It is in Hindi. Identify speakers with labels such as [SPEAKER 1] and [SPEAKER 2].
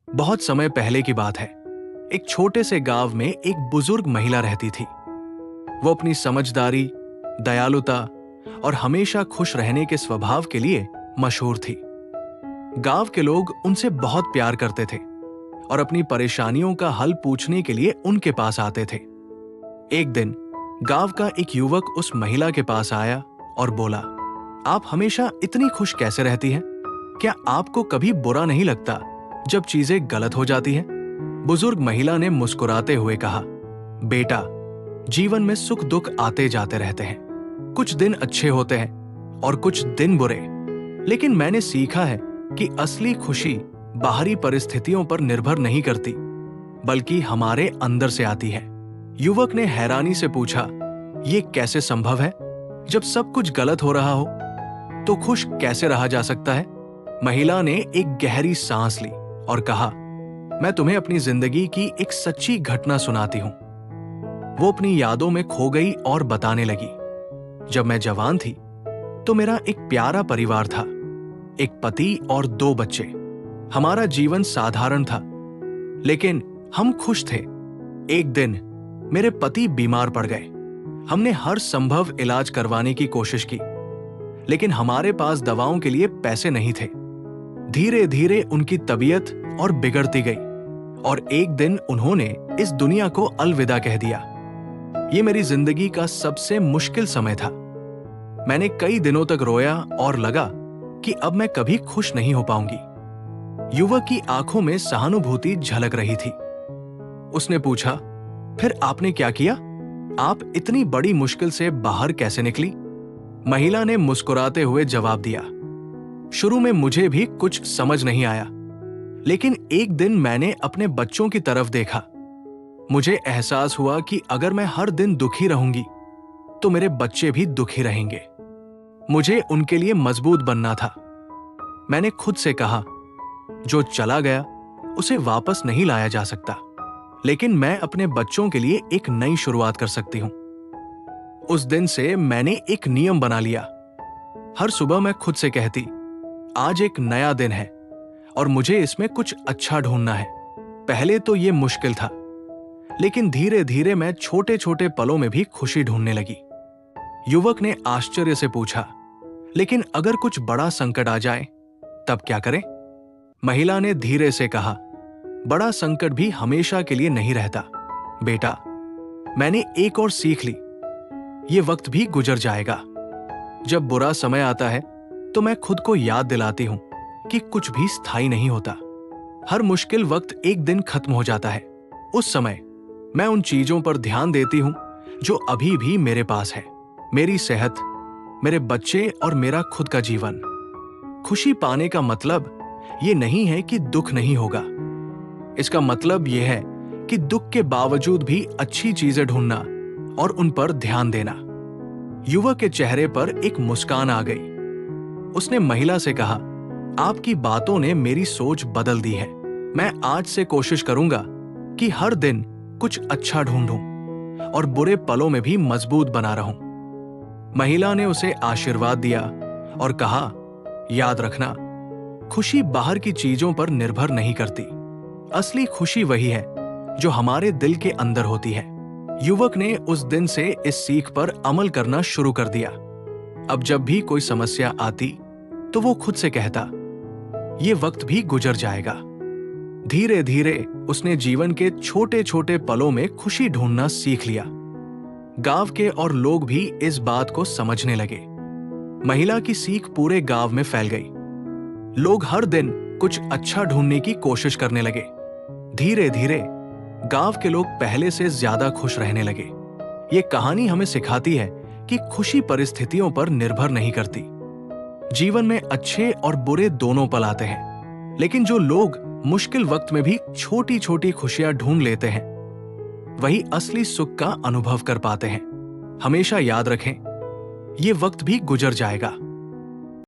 [SPEAKER 1] बहुत समय पहले की बात है। एक छोटे से गांव में एक बुजुर्ग महिला रहती थी। वो अपनी समझदारी, दयालुता और हमेशा खुश रहने के स्वभाव के लिए मशहूर थी। गांव के लोग उनसे बहुत प्यार करते थे और अपनी परेशानियों का हल पूछने के लिए उनके पास आते थे। एक दिन गांव का एक युवक उस महिला के पास आया और बोला, आप हमेशा इतनी खुश कैसे रहती हैं? क्या आपको कभी बुरा नहीं लगता जब चीजें गलत हो जाती हैं? बुजुर्ग महिला ने मुस्कुराते हुए कहा, बेटा, जीवन में सुख दुख आते जाते रहते हैं। कुछ दिन अच्छे होते हैं और कुछ दिन बुरे, लेकिन मैंने सीखा है कि असली खुशी बाहरी परिस्थितियों पर निर्भर नहीं करती, बल्कि हमारे अंदर से आती है। युवक ने हैरानी से पूछा, ये कैसे संभव है? जब सब कुछ गलत हो रहा हो तो खुश कैसे रहा जा सकता है? महिला ने एक गहरी सांस ली और कहा, मैं तुम्हें अपनी जिंदगी की एक सच्ची घटना सुनाती हूं। वो अपनी यादों में खो गई और बताने लगी, जब मैं जवान थी तो मेरा एक प्यारा परिवार था, एक पति और 2 बच्चे। हमारा जीवन साधारण था, लेकिन हम खुश थे। एक दिन मेरे पति बीमार पड़ गए। हमने हर संभव इलाज करवाने की कोशिश की, लेकिन हमारे पास दवाओं के लिए पैसे नहीं थे। धीरे धीरे उनकी तबीयत और बिगड़ती गई और एक दिन उन्होंने इस दुनिया को अलविदा कह दिया। ये मेरी जिंदगी का सबसे मुश्किल समय था। मैंने कई दिनों तक रोया और लगा कि अब मैं कभी खुश नहीं हो पाऊंगी। युवक की आंखों में सहानुभूति झलक रही थी। उसने पूछा, फिर आपने क्या किया? आप इतनी बड़ी मुश्किल से बाहर कैसे निकली? महिला ने मुस्कुराते हुए जवाब दिया, शुरू में मुझे भी कुछ समझ नहीं आया, लेकिन एक दिन मैंने अपने बच्चों की तरफ देखा। मुझे एहसास हुआ कि अगर मैं हर दिन दुखी रहूंगी तो मेरे बच्चे भी दुखी रहेंगे। मुझे उनके लिए मजबूत बनना था। मैंने खुद से कहा, जो चला गया उसे वापस नहीं लाया जा सकता, लेकिन मैं अपने बच्चों के लिए एक नई शुरुआत कर सकती हूं। उस दिन से मैंने एक नियम बना लिया। हर सुबह मैं खुद से कहती, आज एक नया दिन है और मुझे इसमें कुछ अच्छा ढूंढना है। पहले तो ये मुश्किल था, लेकिन धीरे धीरे मैं छोटे छोटे पलों में भी खुशी ढूंढने लगी। युवक ने आश्चर्य से पूछा, लेकिन अगर कुछ बड़ा संकट आ जाए तब क्या करें? महिला ने धीरे से कहा, बड़ा संकट भी हमेशा के लिए नहीं रहता बेटा। मैंने एक और सीख ली, ये वक्त भी गुजर जाएगा। जब बुरा समय आता है तो मैं खुद को याद दिलाती हूं कि कुछ भी स्थायी नहीं होता। हर मुश्किल वक्त एक दिन खत्म हो जाता है। उस समय मैं उन चीजों पर ध्यान देती हूं जो अभी भी मेरे पास है, मेरी सेहत, मेरे बच्चे और मेरा खुद का जीवन। खुशी पाने का मतलब ये नहीं है कि दुख नहीं होगा। इसका मतलब यह है कि दुख के बावजूद भी अच्छी चीजें ढूंढना और उन पर ध्यान देना। युवक के चेहरे पर एक मुस्कान आ गई। उसने महिला से कहा, आपकी बातों ने मेरी सोच बदल दी है। मैं आज से कोशिश करूंगा कि हर दिन कुछ अच्छा ढूंढूं और बुरे पलों में भी मजबूत बना रहूं। महिला ने उसे आशीर्वाद दिया और कहा, याद रखना, खुशी बाहर की चीजों पर निर्भर नहीं करती। असली खुशी वही है जो हमारे दिल के अंदर होती है। युवक ने उस दिन से इस सीख पर अमल करना शुरू कर दिया। अब जब भी कोई समस्या आती तो वो खुद से कहता, ये वक्त भी गुजर जाएगा। धीरे धीरे उसने जीवन के छोटे छोटे पलों में खुशी ढूंढना सीख लिया। गांव के और लोग भी इस बात को समझने लगे। महिला की सीख पूरे गांव में फैल गई। लोग हर दिन कुछ अच्छा ढूंढने की कोशिश करने लगे। धीरे धीरे गांव के लोग पहले से ज्यादा खुश रहने लगे। ये कहानी हमें सिखाती है कि खुशी परिस्थितियों पर निर्भर नहीं करती। जीवन में अच्छे और बुरे दोनों पल आते हैं, लेकिन जो लोग मुश्किल वक्त में भी छोटी छोटी खुशियां ढूंढ लेते हैं, वही असली सुख का अनुभव कर पाते हैं। हमेशा याद रखें, ये वक्त भी गुजर जाएगा,